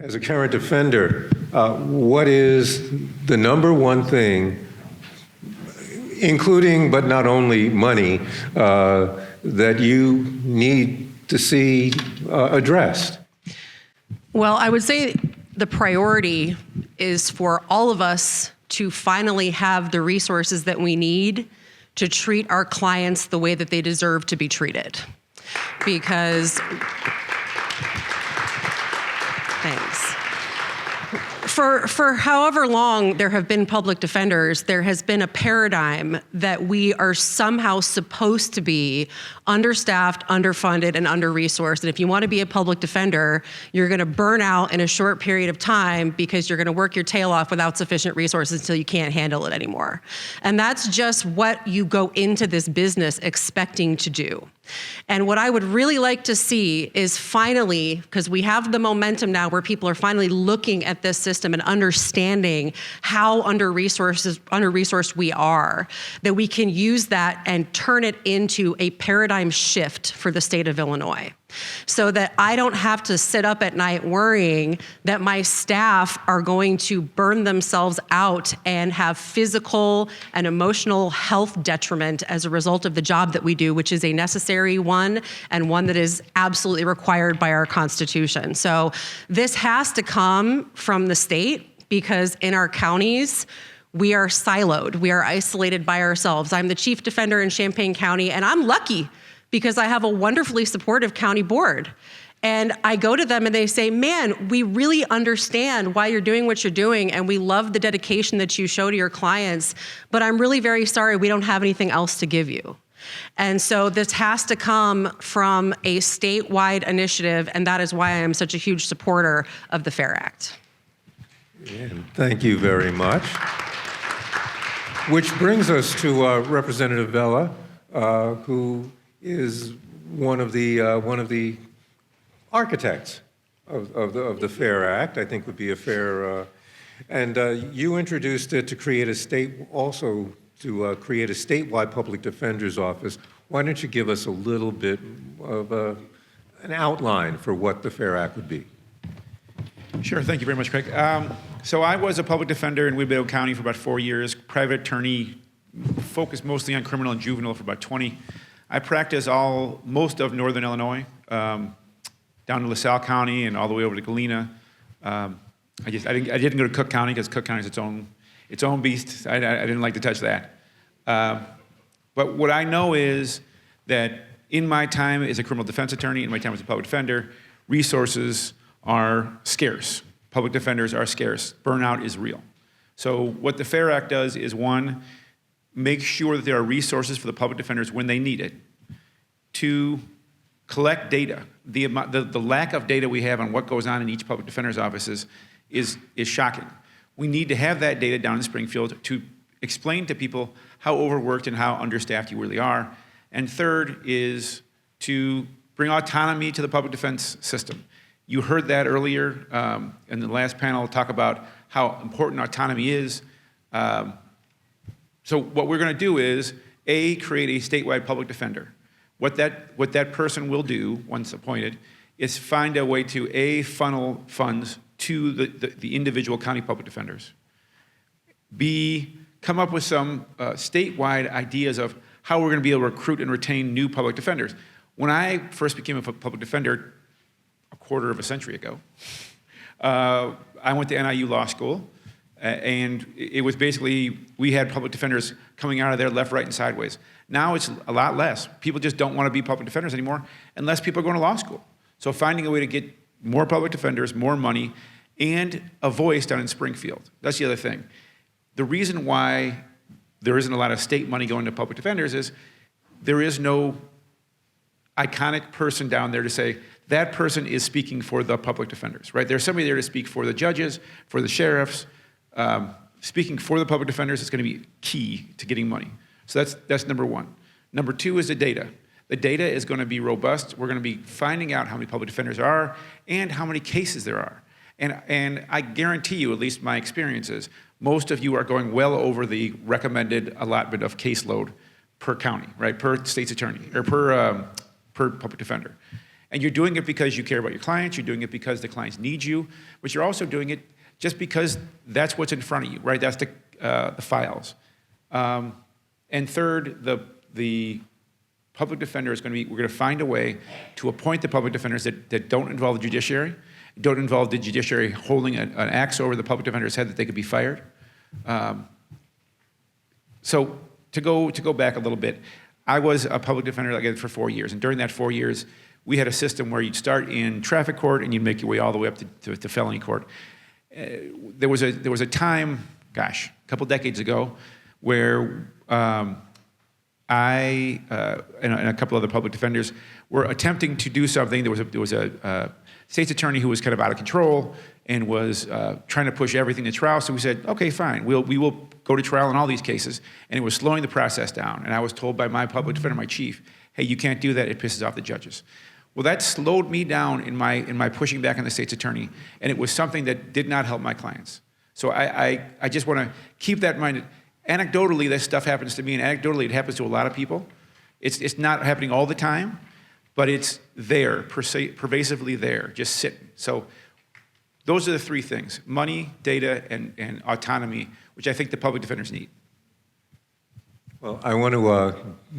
As a current offender, what is the number one thing, including but not only money, that you need to see addressed? Well, I would say the priority is for all of us to finally have the resources that we need to treat our clients the way that they deserve to be treated. Because, thanks. For however long there have been public defenders, there has been a paradigm that we are somehow supposed to be understaffed, underfunded, and under-resourced. And if you want to be a public defender, you're going to burn out in a short period of time because you're going to work your tail off without sufficient resources until you can't handle it anymore. And that's just what you go into this business expecting to do. And what I would really like to see is finally, because we have the momentum now where people are finally looking at this system and understanding how under-resourced we are, that we can use that and turn it into a paradigm shift for the state of Illinois. So that I don't have to sit up at night worrying that my staff are going to burn themselves out and have physical and emotional health detriment as a result of the job that we do, which is a necessary one and one that is absolutely required by our Constitution. So this has to come from the state, because in our counties, we are siloed. We are isolated by ourselves. I'm the chief defender in Champaign County, and I'm lucky because I have a wonderfully supportive county board. And I go to them and they say, man, we really understand why you're doing what you're doing, and we love the dedication that you show to your clients, but I'm really very sorry we don't have anything else to give you. And so this has to come from a statewide initiative, and that is why I am such a huge supporter of the FAIR Act. And thank you very much. Which brings us to Representative Vella, who is one of the architects of the FAIR Act. I think would be a fair, and you introduced it to create a statewide public defender's office. Why don't you give us a little bit of an outline for what the FAIR Act would be? Sure, thank you very much, Craig. So I was a public defender in WBBM County for about 4 years, private attorney, focused mostly on criminal and juvenile for about 20. I practiced most of northern Illinois, down to LaSalle County and all the way over to Galena. I didn't go to Cook County because Cook County is its own beast. I didn't like to touch that. But what I know is that in my time as a criminal defense attorney, in my time as a public defender, resources are scarce. Public defenders are scarce. Burnout is real. So what the FAIR Act does is, one, make sure that there are resources for the public defenders when they need it. Two, collect data. The lack of data we have on what goes on in each public defender's offices is shocking. We need to have that data down in Springfield to explain to people how overworked and how understaffed you really are. And third is to bring autonomy to the public defense system. You heard that earlier in the last panel talk about how important autonomy is. So what we're going to do is, A, create a statewide public defender. What that person will do, once appointed, is find a way to, A, funnel funds to the individual county public defenders. B, come up with some statewide ideas of how we're going to be able to recruit and retain new public defenders. When I first became a public defender a quarter of a century ago, I went to NIU Law School. And it was basically, we had public defenders coming out of there left, right, and sideways. Now it's a lot less. People just don't want to be public defenders anymore unless people are going to law school. So finding a way to get more public defenders, more money, and a voice down in Springfield. That's the other thing. The reason why there isn't a lot of state money going to public defenders is there is no iconic person down there to say, that person is speaking for the public defenders, right? There's somebody there to speak for the judges, for the sheriffs. Speaking for the public defenders is going to be key to getting money. So that's number one. Number two is the data. The data is going to be robust. We're going to be finding out how many public defenders there are and how many cases there are. And I guarantee you, at least my experience is, most of you are going well over the recommended allotment of caseload per county, right? Per state's attorney, or per public defender. And you're doing it because you care about your clients, you're doing it because the clients need you, but you're also doing it just because that's what's in front of you, right? That's the files. And third, the public defender is we're going to find a way to appoint the public defenders that don't involve the judiciary, don't involve the judiciary holding an axe over the public defender's head that they could be fired. So to go back a little bit, I was a public defender again for 4 years, and during that 4 years, we had a system where you'd start in traffic court and you'd make your way all the way up to felony court. There was a time, gosh, a couple decades ago, where I and a couple other public defenders were attempting to do something. There was a state's attorney who was kind of out of control and was trying to push everything to trial. So we said, okay, fine, we will go to trial in all these cases. And it was slowing the process down. And I was told by my public defender, my chief, hey, you can't do that. It pisses off the judges. Well, that slowed me down in my pushing back on the state's attorney, and it was something that did not help my clients. So I just want to keep that in mind. Anecdotally, this stuff happens to me, and anecdotally, it happens to a lot of people. It's not happening all the time, but it's there, pervasively there, just sitting. So those are the three things: money, data, and autonomy, which I think the public defenders need. Well, I want to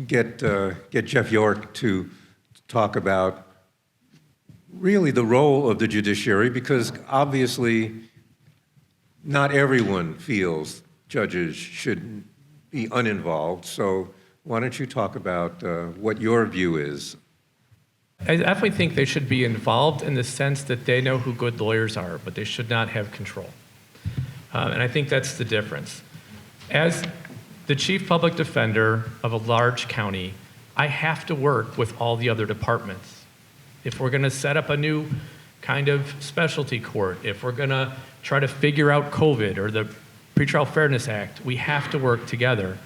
get Jeff York to talk about really the role of the judiciary, because obviously not everyone feels judges should be uninvolved. So why don't you talk about what your view is? I definitely think they should be involved in the sense that they know who good lawyers are, but they should not have control. And I think that's the difference. As the chief public defender of a large county, I have to work with all the other departments. If we're going to set up a new kind of specialty court, if we're going to try to figure out COVID or the Pretrial Fairness Act, we have to work together.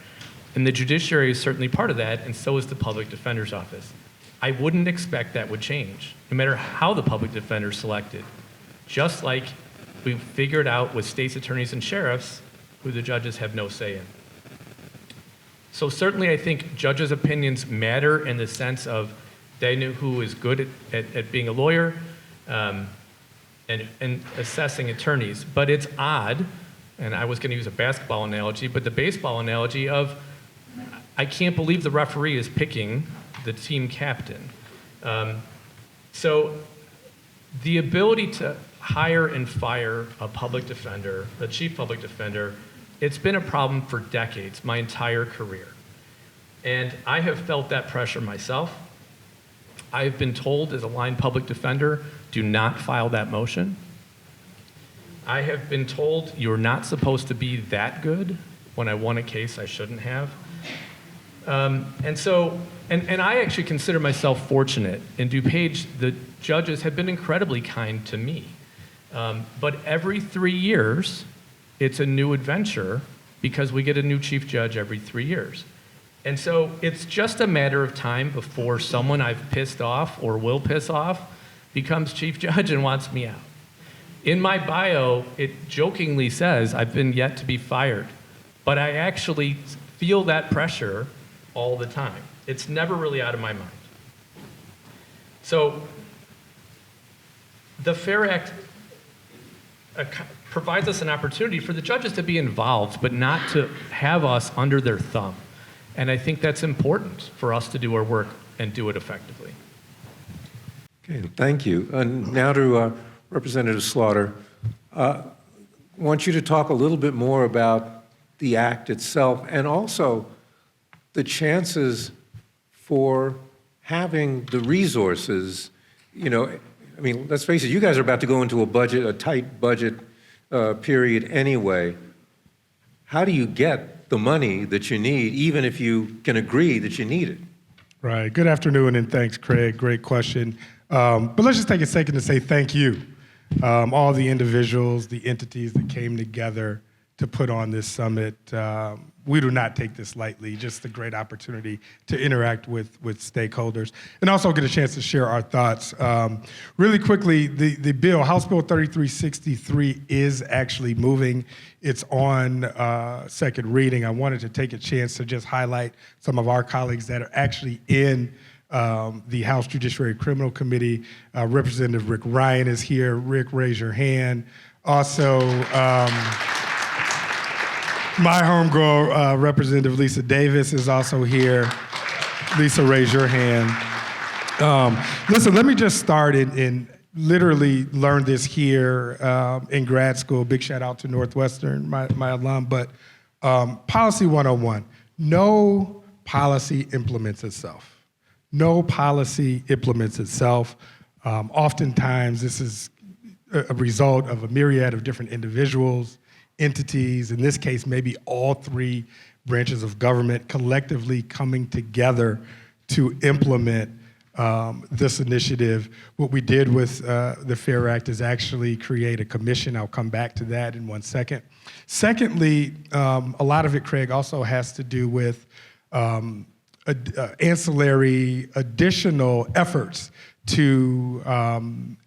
And the judiciary is certainly part of that, and so is the public defender's office. I wouldn't expect that would change, no matter how the public defender is selected. Just like we figured out with state's attorneys and sheriffs, who the judges have no say in. So certainly I think judges' opinions matter in the sense of they know who is good at being a lawyer and assessing attorneys. But it's odd, and I was going to use a basketball analogy, but the baseball analogy of I can't believe the referee is picking the team captain. So the ability to hire and fire a public defender, the chief public defender, it's been a problem for decades, my entire career. And I have felt that pressure myself. I've been told as a line public defender, do not file that motion. I have been told you're not supposed to be that good when I won a case I shouldn't have. And I actually consider myself fortunate. In DuPage, the judges have been incredibly kind to me. But every 3 years, it's a new adventure because we get a new chief judge every 3 years. And so it's just a matter of time before someone I've pissed off or will piss off becomes chief judge and wants me out. In my bio, it jokingly says I've been yet to be fired, but I actually feel that pressure all the time. It's never really out of my mind. So the FAIR Act provides us an opportunity for the judges to be involved, but not to have us under their thumb. And I think that's important for us to do our work and do it effectively. Okay, thank you. And now to Representative Slaughter. I want you to talk a little bit more about the act itself and also the chances for having the resources. You know, I mean, let's face it, you guys are about to go into a tight budget period anyway. How do you get the money that you need, even if you can agree that you need it? Right. Good afternoon, and thanks, Craig. Great question. But let's just take a second to say thank you. All the individuals, the entities that came together to put on this summit. We do not take this lightly, just a great opportunity to interact with stakeholders and also get a chance to share our thoughts. Really quickly, the bill, House Bill 3363, is actually moving. It's on second reading. I wanted to take a chance to just highlight some of our colleagues that are actually in the House Judiciary Criminal Committee. Representative Rick Ryan is here. Rick, raise your hand. Also, my homegirl, Representative Lisa Davis is also here. Lisa, raise your hand. Listen, let me just start and literally learned this here in grad school. Big shout out to Northwestern, my alum. But policy 101, no policy implements itself. No policy implements itself. Oftentimes, this is a result of a myriad of different individuals, entities, in this case, maybe all three branches of government collectively coming together to implement this initiative. What we did with the FAIR Act is actually create a commission. I'll come back to that in 1 second. Secondly, a lot of it, Craig, also has to do with ancillary additional efforts to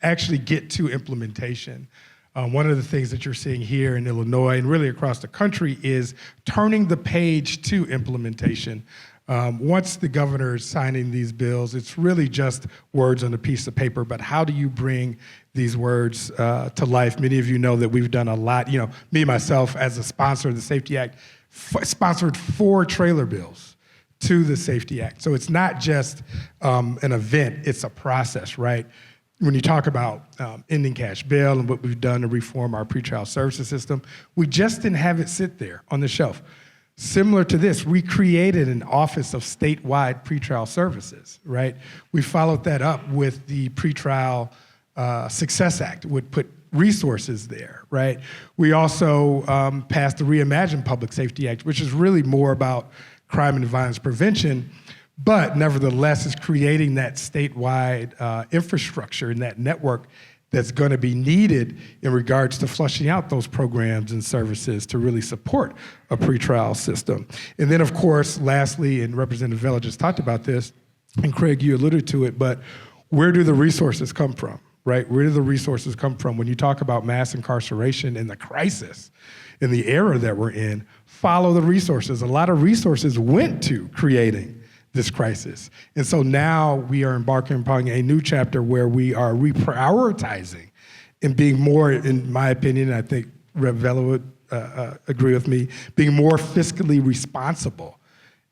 actually get to implementation. One of the things that you're seeing here in Illinois and really across the country is turning the page to implementation. Once the governor is signing these bills, it's really just words on a piece of paper, but how do you bring these words to life? Many of you know that we've done a lot. You know, me, myself, as a sponsor of the Safety Act, sponsored 4 trailer bills to the Safety Act. So it's not just an event, it's a process, right? When you talk about ending cash bail and what we've done to reform our pretrial services system, we just didn't have it sit there on the shelf. Similar to this, we created an Office of Statewide Pretrial Services, right? We followed that up with the Pretrial Success Act, would put resources there, right? We also passed the Reimagine Public Safety Act, which is really more about crime and violence prevention, but nevertheless is creating that statewide infrastructure and that network that's going to be needed in regards to flushing out those programs and services to really support a pretrial system. And then, of course, lastly, and Representative Vella just talked about this, and Craig, you alluded to it, but where do the resources come from, right? Where do the resources come from? When you talk about mass incarceration and the crisis in the era that we're in, follow the resources. A lot of resources went to creating this crisis. And so now we are embarking upon a new chapter where we are reprioritizing and being more, in my opinion, and I think Rev. Vella would agree with me, being more fiscally responsible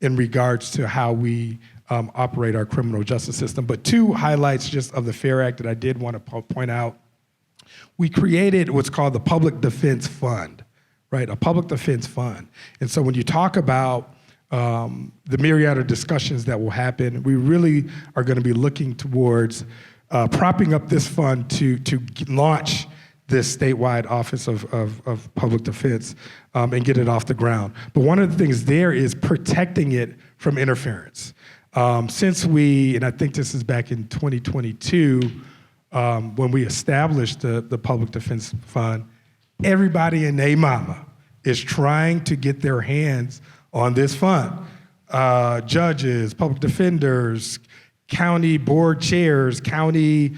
in regards to how we operate our criminal justice system. But 2 highlights just of the FAIR Act that I did want to point out. We created what's called the Public Defense Fund, right? A public defense fund. And so when you talk about the myriad of discussions that will happen, we really are going to be looking towards propping up this fund to launch this statewide Office of Public Defense and get it off the ground. But one of the things there is protecting it from interference. Since and I think this is back in 2022, when we established the Public Defense Fund, everybody and their mama is trying to get their hands on this fund. Judges, public defenders, county board chairs, county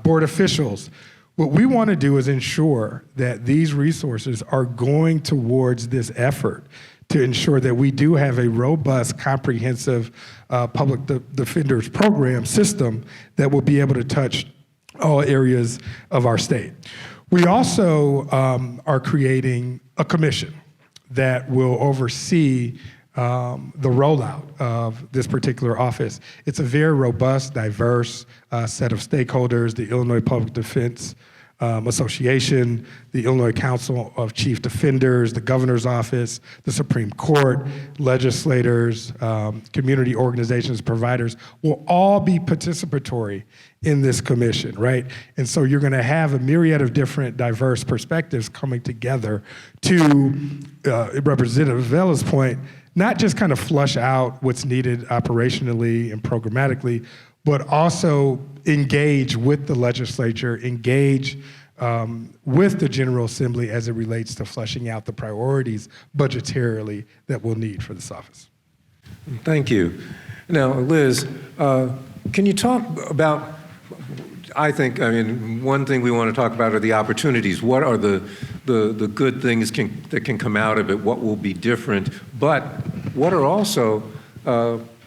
board officials. What we want to do is ensure that these resources are going towards this effort to ensure that we do have a robust, comprehensive public defenders program system that will be able to touch all areas of our state. We also are creating a commission that will oversee the rollout of this particular office. It's a very robust, diverse set of stakeholders, the Illinois Public Defense Association, the Illinois Council of Chief Defenders, the Governor's Office, the Supreme Court, legislators, community organizations, providers will all be participatory in this commission, right? And so you're gonna have a myriad of different diverse perspectives coming together to, Representative Vella's point, not just kind of flush out what's needed operationally and programmatically, but also engage with the legislature, engage with the General Assembly as it relates to flushing out the priorities budgetarily that we'll need for this office. Thank you. Now, Liz, can you talk about, I mean, one thing we want to talk about are the opportunities. What are the good things that can come out of it? What will be different? But what are also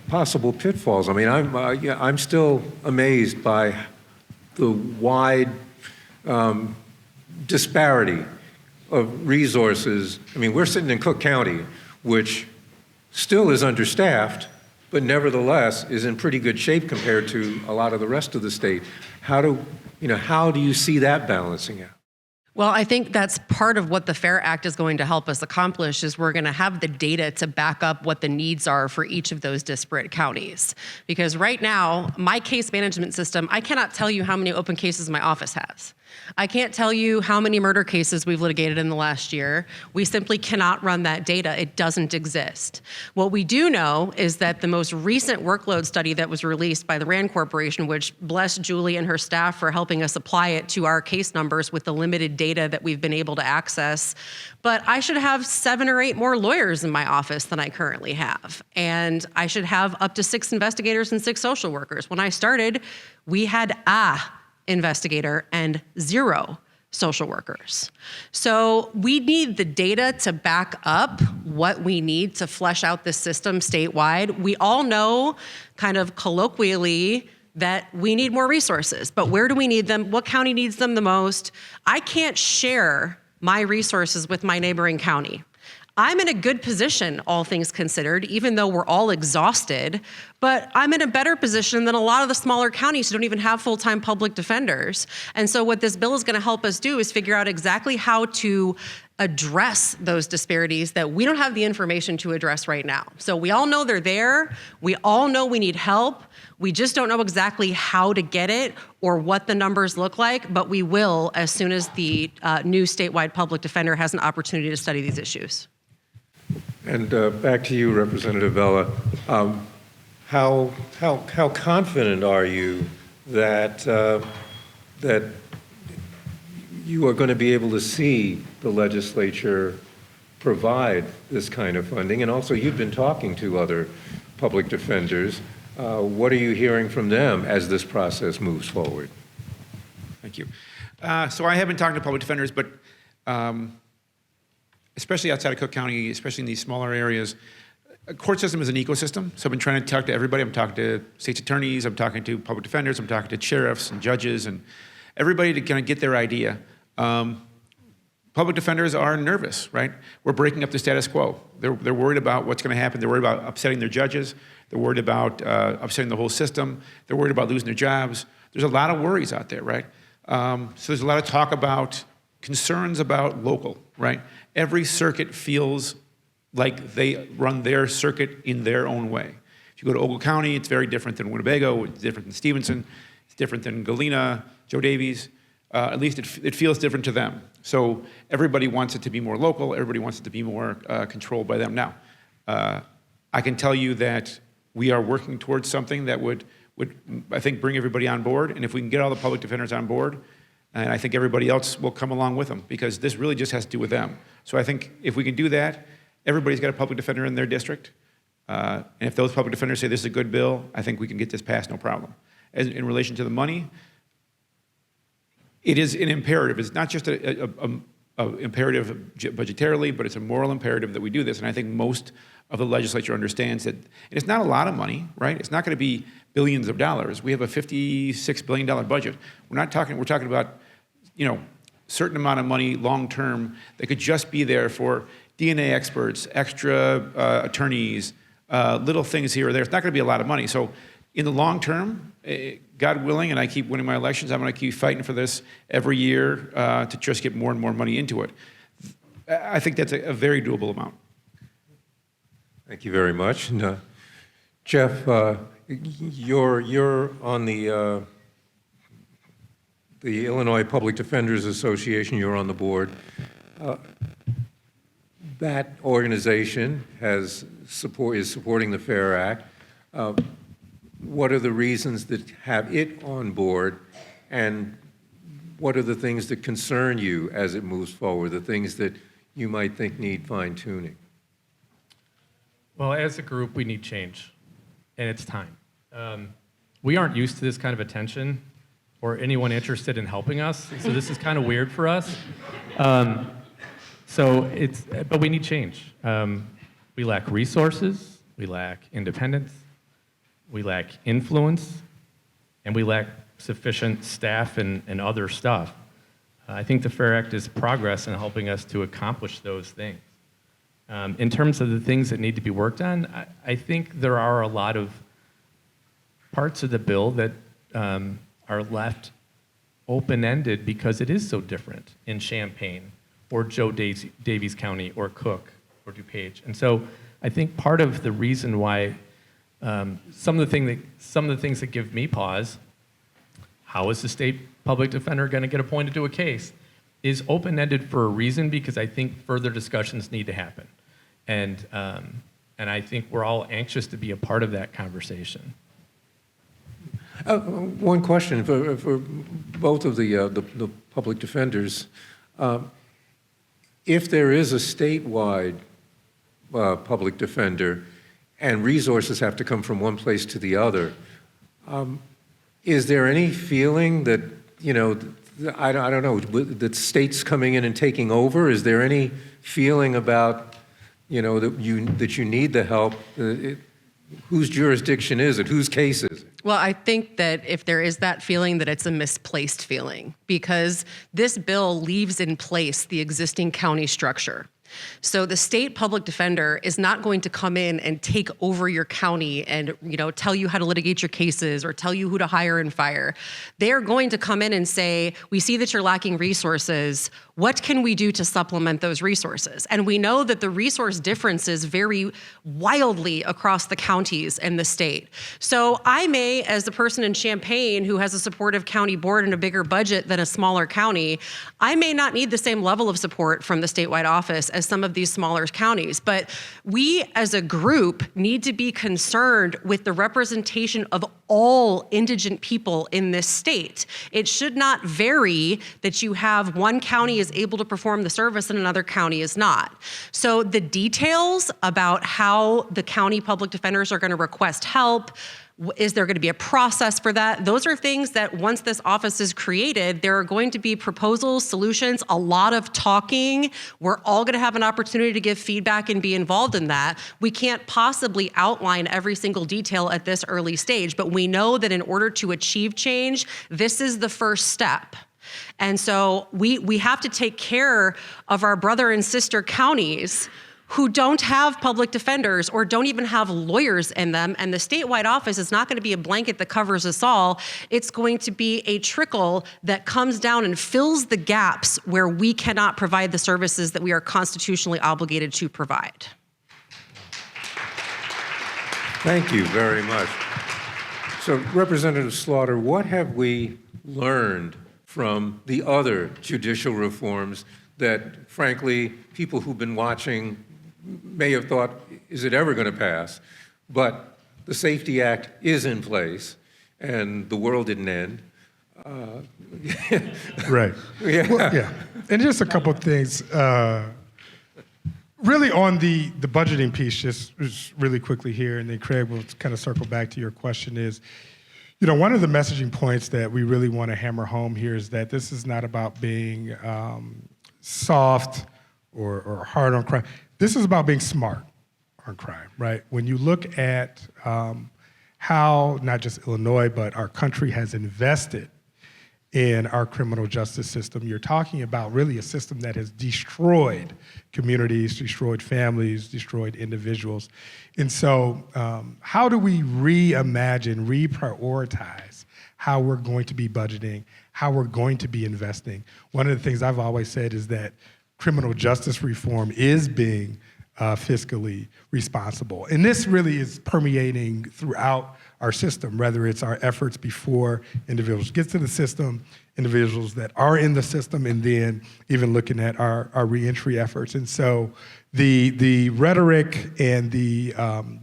possible pitfalls. I mean, I'm still amazed by the wide disparity of resources. I mean, we're sitting in Cook County, which still is understaffed, but nevertheless is in pretty good shape compared to a lot of the rest of the state. How do you see that balancing out? Well, I think that's part of what the FAIR Act is going to help us accomplish is we're going to have the data to back up what the needs are for each of those disparate counties. Because right now, my case management system, I cannot tell you how many open cases my office has. I can't tell you how many murder cases we've litigated in the last year. We simply cannot run that data. It doesn't exist. What we do know is that the most recent workload study that was released by the RAND Corporation, which bless Julie and her staff for helping us apply it to our case numbers with the limited data that we've been able to access, but I should have 7 or 8 more lawyers in my office than I currently have. And I should have up to 6 investigators and 6 social workers. When I started, we had investigator and 0 social workers. So we need the data to back up what we need to flesh out this system statewide. We all know kind of colloquially that we need more resources, but where do we need them? What county needs them the most? I can't share my resources with my neighboring county. I'm in a good position, all things considered, even though we're all exhausted, but I'm in a better position than a lot of the smaller counties who don't even have full-time public defenders. And so what this bill is going to help us do is figure out exactly how to address those disparities that we don't have the information to address right now. So we all know they're there. We all know we need help. We just don't know exactly how to get it or what the numbers look like, but we will as soon as the new statewide public defender has an opportunity to study these issues. And back to you, Representative Vella. How confident are you that that you are going to be able to see the legislature provide this kind of funding? And also, you've been talking to other public defenders. What are you hearing from them as this process moves forward? Thank you. So I have been talking to public defenders, but especially outside of Cook County, especially in these smaller areas, a court system is an ecosystem. So I've been trying to talk to everybody. I'm talking to state's attorneys, I'm talking to public defenders, I'm talking to sheriffs and judges and everybody to kind of get their idea. Public defenders are nervous, right? We're breaking up the status quo. They're worried about what's going to happen. They're worried about upsetting their judges. They're worried about upsetting the whole system. They're worried about losing their jobs. There's a lot of worries out there, right? So there's a lot of talk about concerns about local, right? Every circuit feels like they run their circuit in their own way. If you go to Ogle County, it's very different than Winnebago, it's different than Stevenson, it's different than Galena, Joe Davies. At least it feels different to them. So everybody wants it to be more local, everybody wants it to be more controlled by them. Now, I can tell you that we are working towards something that would, I think, bring everybody on board, and if we can get all the public defenders on board, and I think everybody else will come along with them, because this really just has to do with them. So I think if we can do that, everybody's got a public defender in their district, and if those public defenders say this is a good bill, I think we can get this passed, no problem. As in relation to the money, it is an imperative. It's not just an imperative budgetarily, but it's a moral imperative that we do this, and I think most of the legislature understands that. And it's not a lot of money, right? It's not going to be billions of dollars. We have a $56 billion budget. We're talking about, certain amount of money long-term that could just be there for DNA experts, extra attorneys, little things here or there. It's not going to be a lot of money. So in the long term, God willing, and I keep winning my elections, I'm going to keep fighting for this every year to just get more and more money into it. I think that's a very doable amount. Thank you very much. And, Jeff, you're on the Illinois Public Defenders Association. You're on the board. That organization is supporting the FAIR Act. What are the reasons that have it on board, and what are the things that concern you as it moves forward, the things that you might think need fine-tuning? Well, as a group, we need change, and it's time. We aren't used to this kind of attention or anyone interested in helping us, so this is kind of weird for us. But we need change. We lack resources, we lack independence, we lack influence, and we lack sufficient staff and other stuff. I think the FAIR Act is progress in helping us to accomplish those things. In terms of the things that need to be worked on, I think there are a lot of parts of the bill that are left open-ended because it is so different in Champaign or Joe Davies County or Cook or DuPage. And so I think part of the reason why some of the things that give me pause, how is the state public defender going to get appointed to a case, is open-ended for a reason, because I think further discussions need to happen. And I think we're all anxious to be a part of that conversation. One question for both of the public defenders. If there is a statewide public defender and resources have to come from one place to the other, is there any feeling that, I don't know, that states coming in and taking over? Is there any feeling about, that you need the help? Whose jurisdiction is it? Whose case is it? Well, I think that if there is that feeling, that it's a misplaced feeling, because this bill leaves in place the existing county structure. So the state public defender is not going to come in and take over your county and, tell you how to litigate your cases or tell you who to hire and fire. They are going to come in and say, we see that you're lacking resources. What can we do to supplement those resources? And we know that the resource differences vary wildly across the counties and the state. So I may, as a person in Champaign who has a supportive county board and a bigger budget than a smaller county, I may not need the same level of support from the statewide office as some of these smaller counties. But we as a group need to be concerned with the representation of all indigent people in this state. It should not vary that you have one county is able to perform the service and another county is not. So the details about how the county public defenders are going to request help, is there going to be a process for that? Those are things that once this office is created, there are going to be proposals, solutions, a lot of talking. We're all going to have an opportunity to give feedback and be involved in that. We can't possibly outline every single detail at this early stage, but we know that in order to achieve change, this is the first step. And so we have to take care of our brother and sister counties who don't have public defenders or don't even have lawyers in them. And the statewide office is not going to be a blanket that covers us all. It's going to be a trickle that comes down and fills the gaps where we cannot provide the services that we are constitutionally obligated to provide. Thank you very much. So, Representative Slaughter, what have we learned from the other judicial reforms that, frankly, people who've been watching may have thought, is it ever going to pass? But the Safety Act is in place, and the world didn't end. Right. Yeah. Well, yeah. And just a couple of things. Really on the budgeting piece, just really quickly here, and then Craig will kind of circle back to your question is, one of the messaging points that we really want to hammer home here is that this is not about being soft or hard on crime. This is about being smart on crime, right? When you look at how not just Illinois, but our country has invested in our criminal justice system, you're talking about really a system that has destroyed communities, destroyed families, destroyed individuals. And so how do we reimagine, reprioritize how we're going to be budgeting, how we're going to be investing? One of the things I've always said is that criminal justice reform is being fiscally responsible. And this really is permeating throughout our system, whether it's our efforts before individuals get to the system, individuals that are in the system, and then even looking at our reentry efforts. And so the rhetoric and the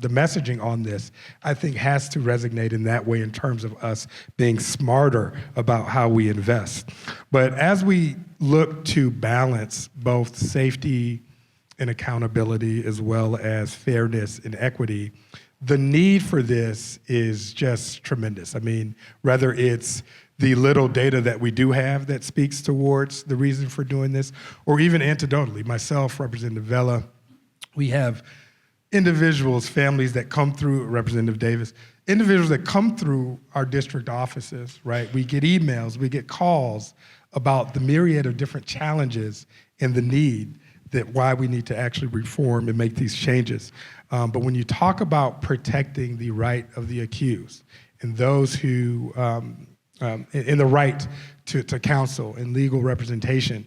messaging on this, I think, has to resonate in that way in terms of us being smarter about how we invest. But as we look to balance both safety and accountability as well as fairness and equity, the need for this is just tremendous. I mean, whether it's the little data that we do have that speaks towards the reason for doing this, or even anecdotally, myself, Representative Vella, we have individuals, families that come through, Representative Davis, individuals that come through our district offices, right? We get emails, we get calls about the myriad of different challenges and the need that why we need to actually reform and make these changes. But when you talk about protecting the right of the accused and those who, in the right to counsel and legal representation,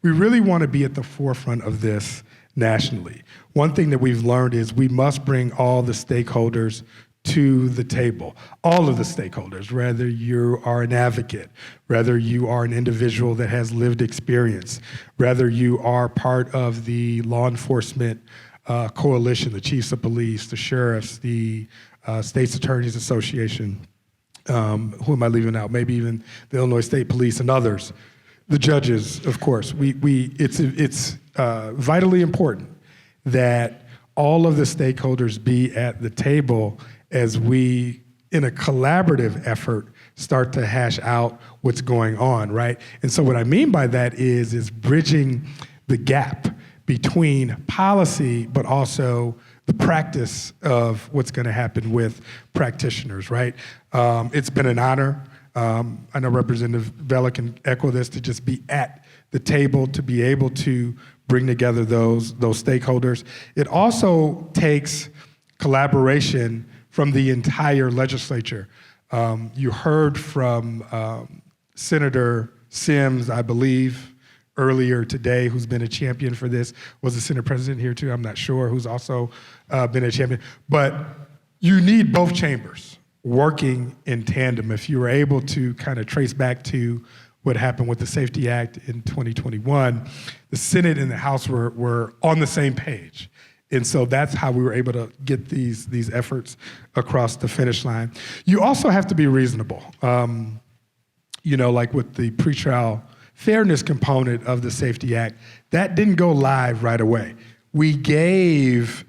we really want to be at the forefront of this nationally. One thing that we've learned is we must bring all the stakeholders to the table, all of the stakeholders, whether you are an advocate, whether you are an individual that has lived experience, whether you are part of the law enforcement coalition, the chiefs of police, the sheriffs, the States Attorneys Association, who am I leaving out? Maybe even the Illinois State Police and others, the judges, of course. It's vitally important that all of the stakeholders be at the table as we, in a collaborative effort, start to hash out what's going on, right? And so what I mean by that is bridging the gap between policy, but also the practice of what's gonna happen with practitioners, right? It's been an honor. I know Representative Vella can echo this, to just be at the table, to be able to bring together those stakeholders. It also takes collaboration from the entire legislature. You heard from Senator Sims, I believe, earlier today, who's been a champion for this. Was the Senate President here too? I'm not sure, who's also been a champion. But you need both chambers working in tandem. If you were able to kind of trace back to what happened with the Safety Act in 2021, the Senate and the House were on the same page. And so that's how we were able to get these efforts across the finish line. You also have to be reasonable. Like with the pretrial fairness component of the Safety Act, that didn't go live right away. We gave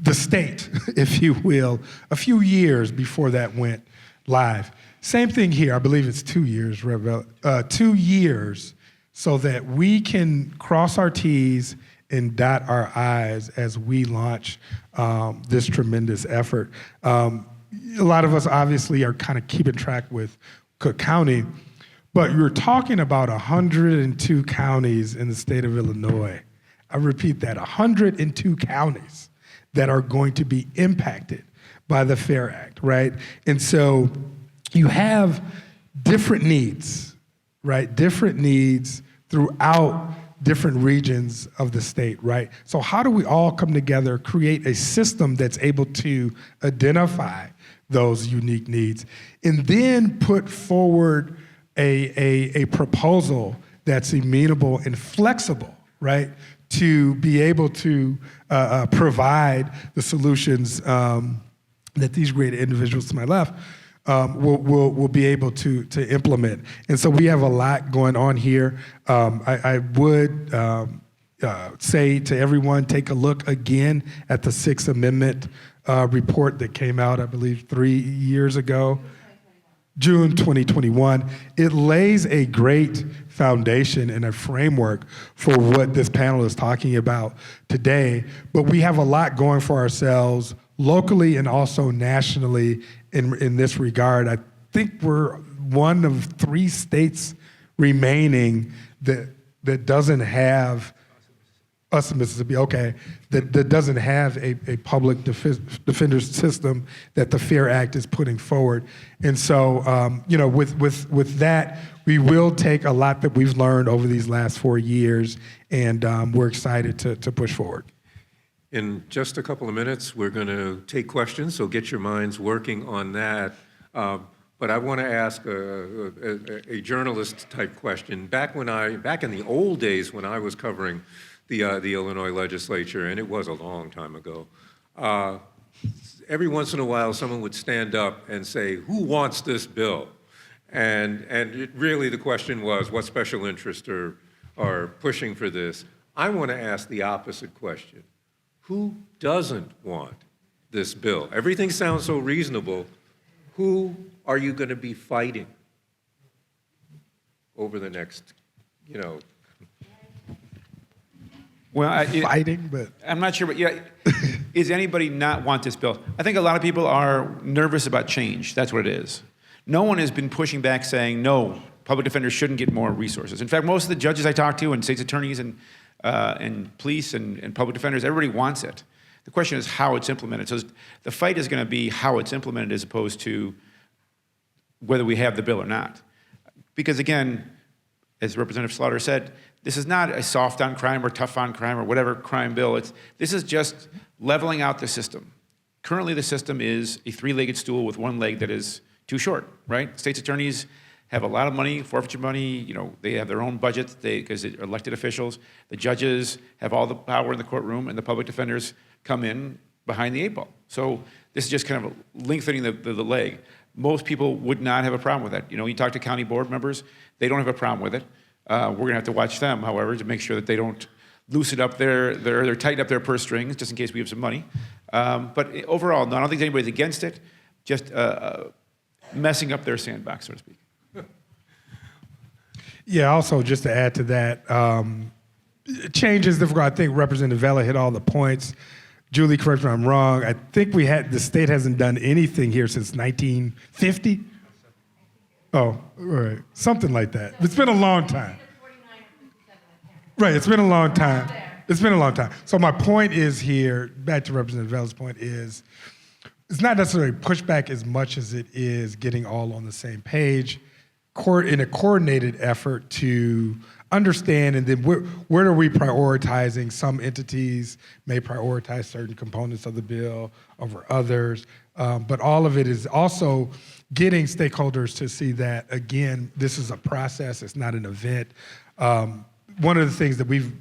the state, if you will, a few years before that went live. Same thing here, I believe it's 2 years, 2 years, so that we can cross our T's and dot our I's as we launch this tremendous effort. A lot of us obviously are kind of keeping track with Cook County, but you're talking about 102 counties in the state of Illinois. I repeat that, 102 counties that are going to be impacted by the FAIR Act, right? And so you have different needs, right? Different needs throughout different regions of the state, right? So how do we all come together, create a system that's able to identify those unique needs, and then put forward a proposal that's amenable and flexible, right? To be able to provide the solutions that these great individuals to my left will be able to implement. And so we have a lot going on here. I would say to everyone, take a look again at the Sixth Amendment report that came out, I believe, 3 years ago. June 2021. It lays a great foundation and a framework for what this panel is talking about today, but we have a lot going for ourselves locally and also nationally in this regard. I think we're one of 3 states remaining that doesn't have, us in Mississippi, okay, that doesn't have a public defender system that the FAIR Act is putting forward. And so, with that, we will take a lot that we've learned over these last 4 years, and we're excited to push forward. In just a couple of minutes, we're going to take questions, so get your minds working on that. But I want to ask a journalist-type question. Back in the old days when I was covering the Illinois legislature, and it was a long time ago, every once in a while someone would stand up and say, "Who wants this bill?" And really the question was, what special interests are pushing for this? I want to ask the opposite question. Who doesn't want this bill? Everything sounds so reasonable. Who are you going to be fighting over the next, Well, fighting, but I'm not sure, but yeah, is anybody not want this bill? I think a lot of people are nervous about change. That's what it is. No one has been pushing back saying, no, public defenders shouldn't get more resources. In fact, most of the judges I talk to and state's attorneys and police and public defenders, everybody wants it. The question is how it's implemented. So the fight is going to be how it's implemented as opposed to whether we have the bill or not. Because again, as Representative Slaughter said, this is not a soft on crime or tough on crime or whatever crime bill. This is just leveling out the system. Currently, the system is a three-legged stool with one leg that is too short, right? State's attorneys have a lot of money, forfeiture money, you know, they have their own budgets because they're elected officials. The judges have all the power in the courtroom, and the public defenders come in behind the eight ball. So this is just kind of lengthening the leg. Most people would not have a problem with that. You know, you talk to county board members, they don't have a problem with it. We're going to have to watch them, however, to make sure that they don't loosen up they're tighten up their purse strings just in case we have some money. But overall, no, I don't think anybody's against it, just messing up their sandbox, so to speak. Yeah, also just to add to that, changes, I think Representative Vella hit all the points. Julie, correct me if I'm wrong, I think the state hasn't done anything here since 1950? Oh, right, something like that. It's been a long time. Right, it's been a long time. It's been a long time. So my point is here, back to Representative Vella's point, is it's not necessarily pushback as much as it is getting all on the same page in a coordinated effort to understand, and then where are we prioritizing? Some entities may prioritize certain components of the bill over others, but all of it is also getting stakeholders to see that, again, this is a process, it's not an event. One of the things that we've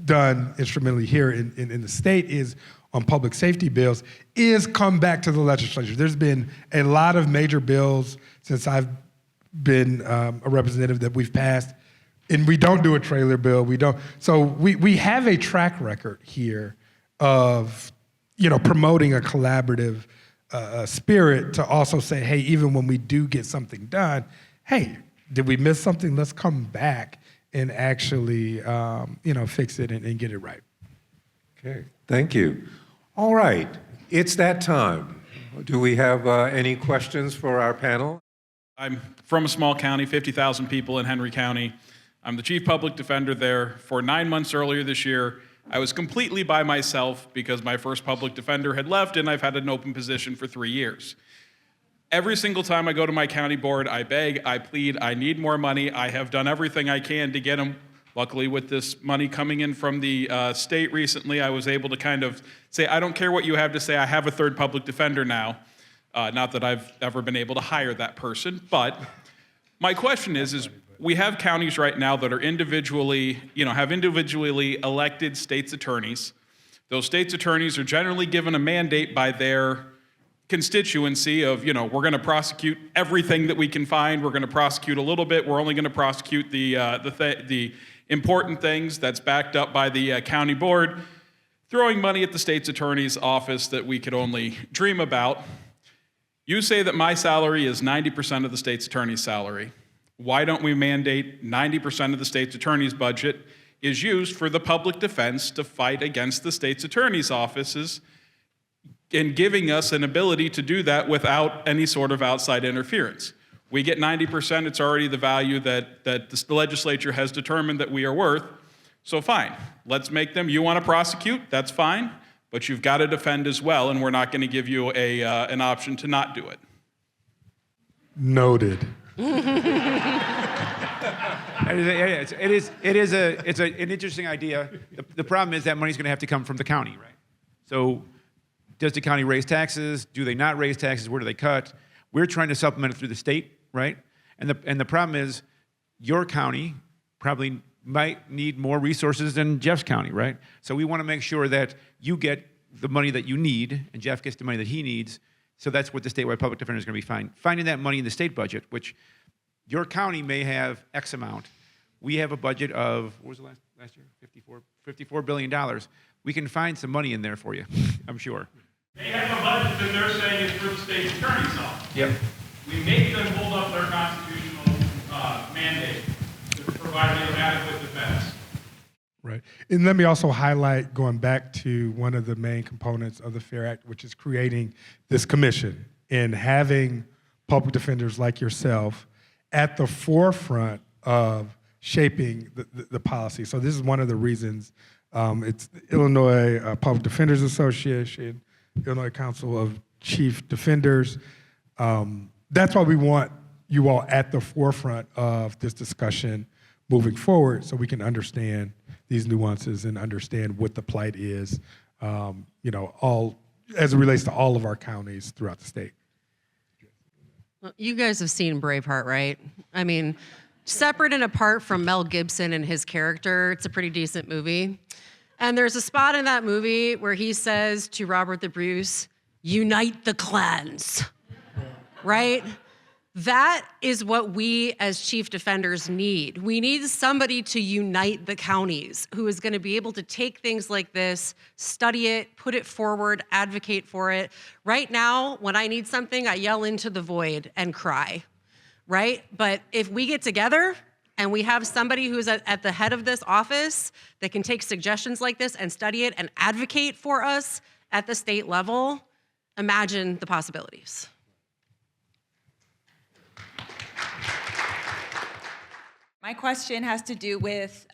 done instrumentally here in the state is on public safety bills is come back to the legislature. There's been a lot of major bills since I've been a representative that we've passed, and we don't do a trailer bill. We don't. So we have a track record here of, you know, promoting a collaborative spirit to also say, hey, even when we do get something done, hey, did we miss something? Let's come back and actually, you know, fix it and get it right. Okay, thank you. All right, it's that time. Do we have any questions for our panel? I'm from a small county, 50,000 people in Henry County. I'm the chief public defender there. For 9 months earlier this year, I was completely by myself because my first public defender had left and I've had an open position for 3 years. Every single time I go to my county board, I beg, I plead, I need more money. I have done everything I can to get them. Luckily, with this money coming in from the state recently, I was able to kind of say, I don't care what you have to say, I have a third public defender now. Not that I've ever been able to hire that person, but my question is we have counties right now that are individually, have individually elected state's attorneys. Those state's attorneys are generally given a mandate by their constituency of, we're going to prosecute everything that we can find. We're going to prosecute a little bit. We're only going to prosecute the important things that's backed up by the county board, throwing money at the state's attorney's office that we could only dream about. You say that my salary is 90% of the state's attorney's salary. Why don't we mandate 90% of the state's attorney's budget is used for the public defense to fight against the state's attorney's offices and giving us an ability to do that without any sort of outside interference? We get 90%, it's already the value that the legislature has determined that we are worth. So fine, let's make them, you want to prosecute, that's fine, but you've got to defend as well, and we're not going to give you an option to not do it. Noted. It's an interesting idea. The problem is that money's going to have to come from the county, right? So does the county raise taxes? Do they not raise taxes? Where do they cut? We're trying to supplement it through the state, right? And the problem is your county probably might need more resources than Jeff's county, right? So we want to make sure that you get the money that you need and Jeff gets the money that he needs. So that's what the statewide public defender is going to be finding that money in the state budget, which your county may have X amount. We have a budget of, what was it last year? $54 billion. We can find some money in there for you, I'm sure. They have a budget that they're saying is for the state's attorney's office. Yep. We make them hold up their constitutional mandate to provide them adequate defense. Right. Right. And let me also highlight, going back to one of the main components of the FAIR Act, which is creating this commission and having public defenders like yourself at the forefront of shaping the policy. So this is one of the reasons it's the Illinois Public Defenders Association, Illinois Council of Chief Defenders. That's why we want you all at the forefront of this discussion moving forward, so we can understand these nuances and understand what the plight is, all as it relates to all of our counties throughout the state. Well, you guys have seen Braveheart, right? I mean, separate and apart from Mel Gibson and his character, it's a pretty decent movie. And there's a spot in that movie where he says to Robert the Bruce, "Unite the clans," right? That is what we as chief defenders need. We need somebody to unite the counties who is going to be able to take things like this, study it, put it forward, advocate for it. Right now, when I need something, I yell into the void and cry, right? But if we get together and we have somebody who's at the head of this office that can take suggestions like this and study it and advocate for us at the state level, imagine the possibilities. My question has to do with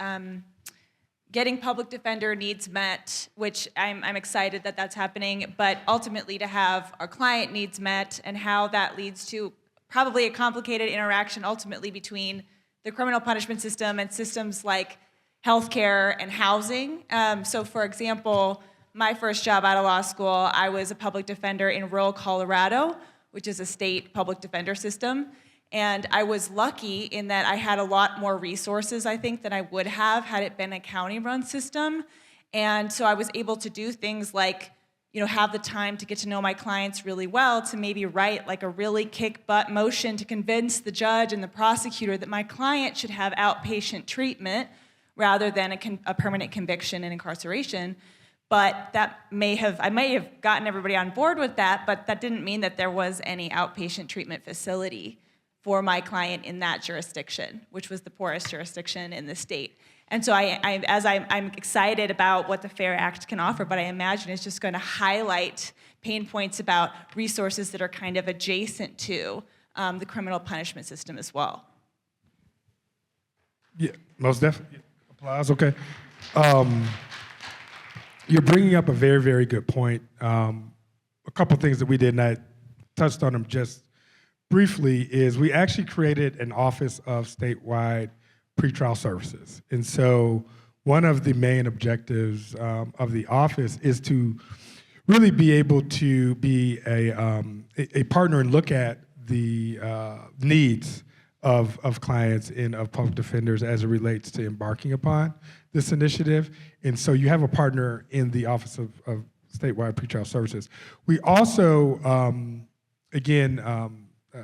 getting public defender needs met, which I'm excited that that's happening, but ultimately to have our client needs met and how that leads to probably a complicated interaction ultimately between the criminal punishment system and systems like healthcare and housing. So for example, my first job out of law school, I was a public defender in rural Colorado, which is a state public defender system. And I was lucky in that I had a lot more resources, I think, than I would have had it been a county-run system. And so I was able to do things like, have the time to get to know my clients really well, to maybe write like a really kick-butt motion to convince the judge and the prosecutor that my client should have outpatient treatment rather than a permanent conviction and incarceration. But I may have gotten everybody on board with that, but that didn't mean that there was any outpatient treatment facility for my client in that jurisdiction, which was the poorest jurisdiction in the state. And so I'm excited about what the FAIR Act can offer, but I imagine it's just going to highlight pain points about resources that are kind of adjacent to the criminal punishment system as well. Yeah, most definitely. Applause, okay. You're bringing up a very, very good point. A couple things that we did, and I touched on them just briefly, is we actually created an Office of Statewide Pretrial Services. And so one of the main objectives of the office is to really be able to be a partner and look at the needs of clients and of public defenders as it relates to embarking upon this initiative. And so you have a partner in the Office of Statewide Pretrial Services. We also,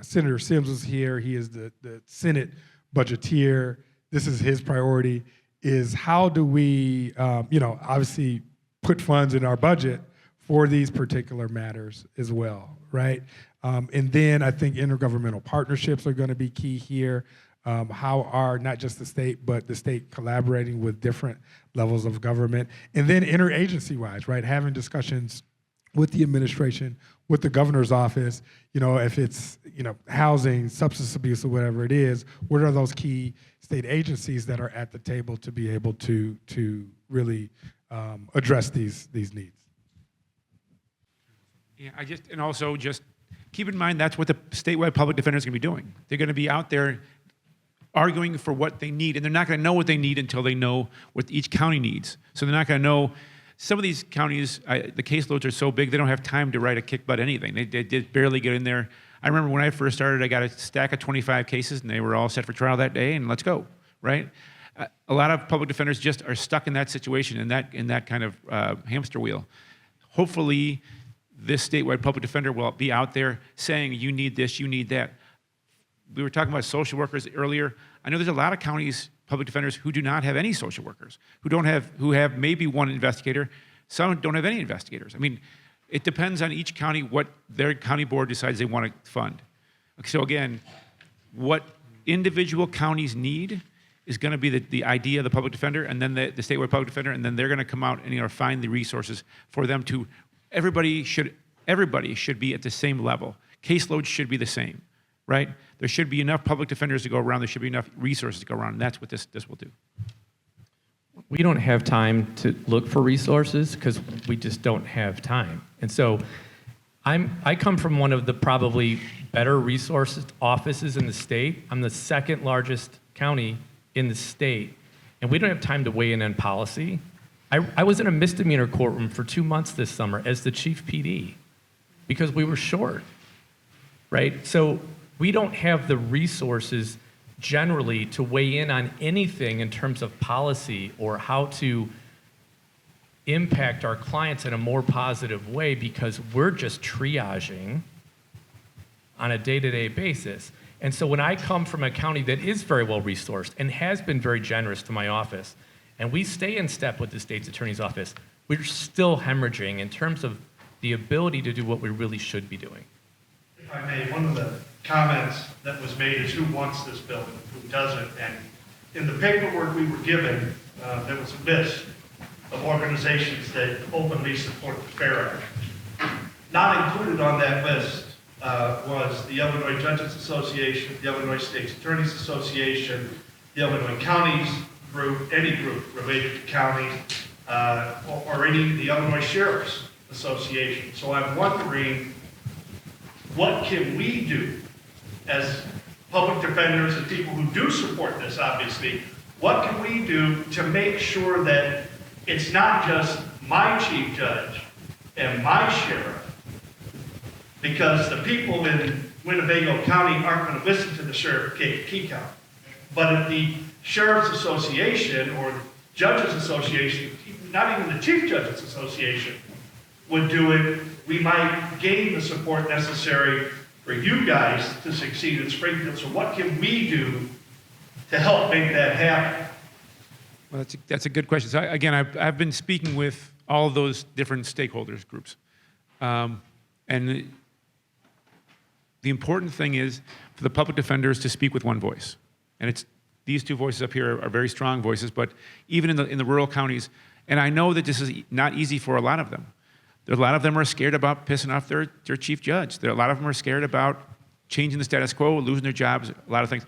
Senator Sims was here. He is the Senate budgeteer. This is his priority, is how do we, obviously put funds in our budget for these particular matters as well, right? And then I think intergovernmental partnerships are going to be key here. How are not just the state, but the state collaborating with different levels of government. And then interagency-wise, right, having discussions with the administration, with the governor's office, if it's, housing, substance abuse, or whatever it is, what are those key state agencies that are at the table to be able to really address these needs? Yeah, and also just keep in mind that's what the statewide public defender is going to be doing. They're going to be out there arguing for what they need, and they're not going to know what they need until they know what each county needs. So they're not going to know. Some of these counties, the caseloads are so big, they don't have time to write a kick butt anything. They did barely get in there. I remember when I first started, I got a stack of 25 cases, and they were all set for trial that day, and let's go, right? A lot of public defenders just are stuck in that situation, in that kind of hamster wheel. Hopefully, this statewide public defender will be out there saying, you need this, you need that. We were talking about social workers earlier. I know there's a lot of counties, public defenders, who do not have any social workers, who have maybe one investigator. Some don't have any investigators. I mean, it depends on each county what their county board decides they want to fund. So again, what individual counties need is going to be the idea of the public defender, and then the statewide public defender, and then they're going to come out and find the resources for them to. Everybody should be at the same level. Caseload should be the same, right? There should be enough public defenders to go around. There should be enough resources to go around, and that's what this will do. We don't have time to look for resources because we just don't have time. And so I come from one of the probably better resources offices in the state. I'm the second largest county in the state, and we don't have time to weigh in on policy. I was in a misdemeanor courtroom for 2 months this summer as the chief PD because we were short, right? So we don't have the resources generally to weigh in on anything in terms of policy or how to impact our clients in a more positive way because we're just triaging on a day-to-day basis. And so when I come from a county that is very well resourced and has been very generous to my office, and we stay in step with the state's attorney's office, we're still hemorrhaging in terms of the ability to do what we really should be doing. If I may, one of the comments that was made is who wants this bill and who doesn't. And in the paperwork we were given, there was a list of organizations that openly support the FAIR Act. Not included on that list was the Illinois Judges Association, the Illinois State's Attorneys Association, the Illinois Counties Group, any group related to counties, or any the Illinois Sheriff's Association. So I'm wondering, what can we do as public defenders and people who do support this, obviously, what can we do to make sure that it's not just my chief judge and my sheriff, because the people in Winnebago County aren't going to listen to the sheriff of Kankakee County. But if the Sheriff's Association or Judges Association, not even the Chief Judges Association, would do it, we might gain the support necessary for you guys to succeed in Springfield. So what can we do to help make that happen? Well, that's a good question. So again, I've been speaking with all of those different stakeholders groups. And the important thing is for the public defenders to speak with one voice. And it's these two voices up here are very strong voices, but even in the rural counties, and I know that this is not easy for a lot of them. A lot of them are scared about pissing off their chief judge. A lot of them are scared about changing the status quo, losing their jobs, a lot of things.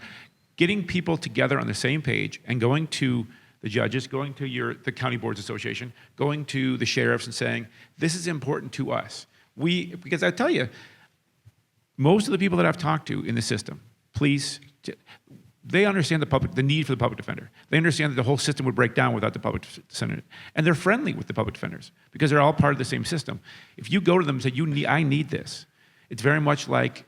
Getting people together on the same page and going to the judges, going to the county boards association, going to the sheriffs and saying, this is important to us. Because I tell you, most of the people that I've talked to in the system, police, they understand the need for the public defender. They understand that the whole system would break down without the public defender. And they're friendly with the public defenders because they're all part of the same system. If you go to them and say, I need this, it's very much like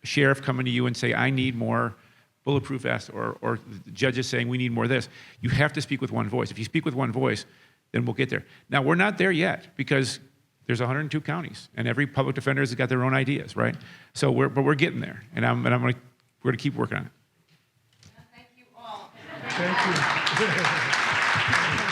a sheriff coming to you and say, I need more bulletproof vests, or the judges saying, we need more of this. You have to speak with one voice. If you speak with one voice, then we'll get there. Now, we're not there yet because there's 102 counties, and every public defender has got their own ideas, right? So but we're getting there, and we're going to keep working on it. Thank you all. Thank you.